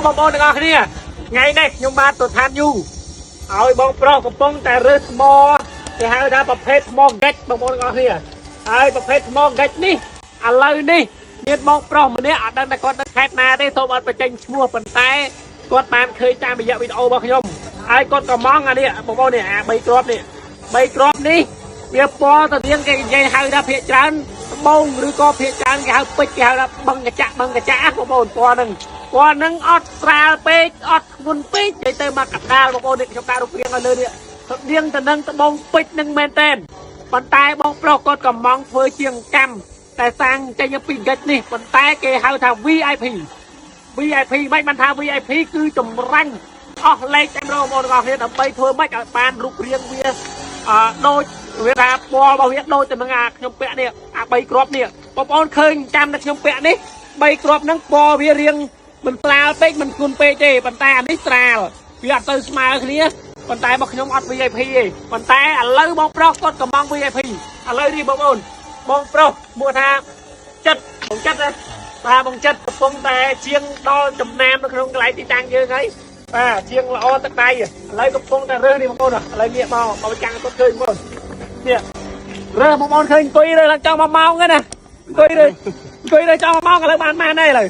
បងប្អូនទាំងអស់គ្នាថ្ងៃនេះខ្ញុំបានទៅឋានយូឲ្យបងប្រុសកំពុងតែរើសថ្មគេហៅថាប្រភេទថ្មហ្កិចបងប្អូនទាំងអស់គ្នាហើយប្រភេទថ្មហ្កិចនេះឥឡូវនេះមានបងប្រុសម្នាក់អត់ដឹងតែគាត់នៅខេត្តណាទេសូមអត់បញ្ចេញឈ្មោះប៉ុន្តែគាត់បានឃើញតាមរយៈវីដេអូរបស់ខ្ញុំហើយគាត់ក៏មកអានេះបងប្អូននេះអា3គ្រាប់នេះ3គ្រាប់នេះវាពណ៌ទៅរៀងគេនិយាយហៅថាភាគច្រើនត្បូងឬក៏ភាគច្រើនគេហៅពេជ្រគេហៅថាបឹងកញ្ចាក់បងប្អូនពណ៌ហ្នឹងអត់ស្រាលពេកអត់ធ្ងន់ពេកនិយាយទៅមកកដាលបងប្អូននេះខ្ញុំដាក់រូបរាងឲ្យលើនេះរៀងទៅនឹងត្បូងពេជ្រនឹងមែនតែនប៉ុន្តែបងប្រុសគាត់ក៏មកធ្វើជាងកម្មតែសាងចេញពីហ្កិចនេះប៉ុន្តែគេហៅថា VIP មិនបានថា VIP គឺចម្រាញ់អស់លេខតែម្ដងបងប្អូនទាំងអស់គ្នាដើម្បីធ្វើម៉េចឲ្យបានរូបរាងវាដូចវាថាពណ៌របស់វាដូចទៅនឹងអាខ្ញុំពាក់នេះអា3គ្រាប់នេះបងប្អូនឃើញចាំតែខ្ញុំពាក់នេះ3គ្រាប់ហ្នឹងពណ៌វារៀងមិនស្រាលពេកមិនធ្ងន់ពេកទេប៉ុន្តែអានេះស្រាលវាអត់ទៅស្មើគ្នាប៉ុន្តែរបស់ខ្ញុំអត់ VIP ទេប៉ុន្តែឥឡូវបងប្រុសគាត់កំង VIP ឥឡូវនេះបងប្អូនបងប្រុសមកថាចិត្តបងចិត្តបាទបងចិត្តកំពុងតែជាងដល់ចំណាមនៅក្នុងកន្លែងទីតាំងយើងហើយបាទជាងល្អទឹកដៃឥឡូវកំពុងតែរើសនេះបងប្អូនឥឡូវងាកមកចាំងគាត់ឃើញបងប្អូននេះរើសបងប្អូនឃើញអង្គុយរើសឡើងចង់1ម៉ោងហ្នឹងណាអង្គុយរើសចង់1ម៉ោងឥឡូវបានម៉ានទេឥឡូវ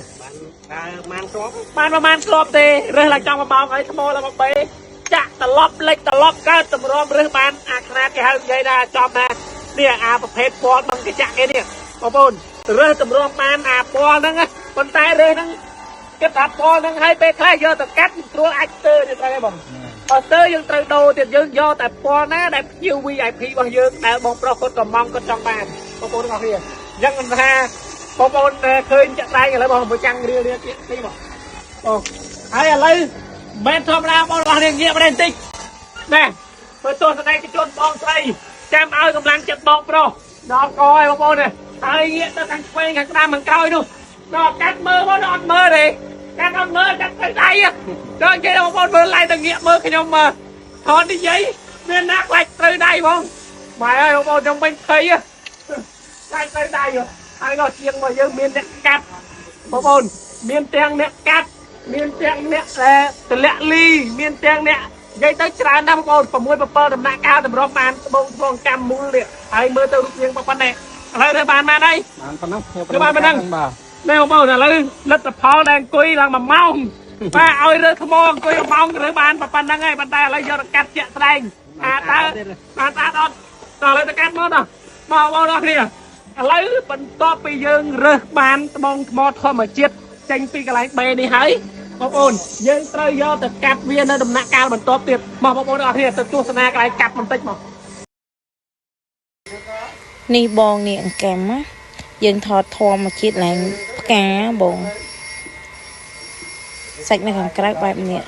បានប្រហែលគ្រាប់ទេរើសឡើងចង់1ម៉ោងហើយថ្មឡើងមក3ចាក់ត្រឡប់លិចត្រឡប់កើតតម្រាំរើសបានអាខ្នាតគេហៅនិយាយថាចំណានេះអាប្រភេទពណ៌នឹងកញ្ចាក់គេនេះបងប្អូនរើសតម្រាំបានអាពណ៌ហ្នឹងប៉ុន្តែរើសហ្នឹងគិតថាពណ៌ហ្នឹងឲ្យពេលខ្លះយកទៅកាត់ស្រួលអាចស្ទើរទៅត្រូវទេបងបើស្ទើរយើងត្រូវដូរទៀតយើងយកតែពណ៌ណាដែលភ្ញៀវ VIP របស់យើងដែលបងប្រុសគាត់កំងគាត់ចង់បានបងប្អូនទាំងអស់គ្នាអញ្ចឹងមិនថាបងប្អូនឃើញចាក់ដៃឥឡូវបងមួយចាំងរៀលទៀតនេះបងហើយឥឡូវមិនធម្មតាបងប្អូនងាកមកបន្តិចណែធ្វើទស្សនិកជនបងស្រីចាំឲ្យកម្លាំងចិត្តបងប្រុសដល់កឲ្យបងប្អូននេះហើយងាកទៅខាងឆ្វេងខាងស្ដាំខាងក្រោយនោះដល់កាត់មើលបងអត់មើលទេកាត់អត់មើលកាត់ទៅដៃដល់និយាយបងប្អូនមើលឡៃទៅងាកមើលខ្ញុំថតនិយាយមានណាខ្លាច់ត្រូវដៃបងម៉ែអើយបងប្អូនខ្ញុំមិនភ័យខ្លាច់ត្រូវដៃហើយដល់ជាងមកយើងមានអ្នកកាត់បងប្អូនមានទាំងអ្នកកាត់មានទាំងអ្នកតម្លាក់លីមានទាំងអ្នកនិយាយទៅច្រើនណាស់បងប្អូន6 7ដំណាក់កាលតម្រុំបានត្បូងធ្វើកម្មមូលនេះហើយមើលទៅរូបរាងប៉ុណ្ណេះឥឡូវទៅបានហើយបានប៉ុណ្ណឹងបានប៉ុណ្ណឹងបាទនេះបងប្អូនឥឡូវលទ្ធផលដែលអង្គុយឡើង1ម៉ោងបាទឲ្យរើថ្មអង្គុយ1ម៉ោងរើបានប៉ុណ្ណឹងហើយប៉ុន្តែឥឡូវយកទៅកាត់ជាក់ស្ដែងតើបានអត់ដល់ឥឡូវទៅកាត់មកដល់បងប្អូនអរគ្នាឥឡូវបន្ទាប់ពីយើងរើសបានត្បូងថ្មធម្មជាតិចេញពីកន្លែងបេនេះហើយបងប្អូនយើងត្រូវយកទៅកាត់វានៅដំណាក់កាលបន្ទាប់ទៀតមកបងប្អូនអរគ្នាទៅទស្សនាកន្លែងកាត់បន្តិចមកនេះបងនេះអង្កាំយើងថតធម្មជាតិឡើងផ្កាបងសាច់នៅខាងក្រៅបែបនេះ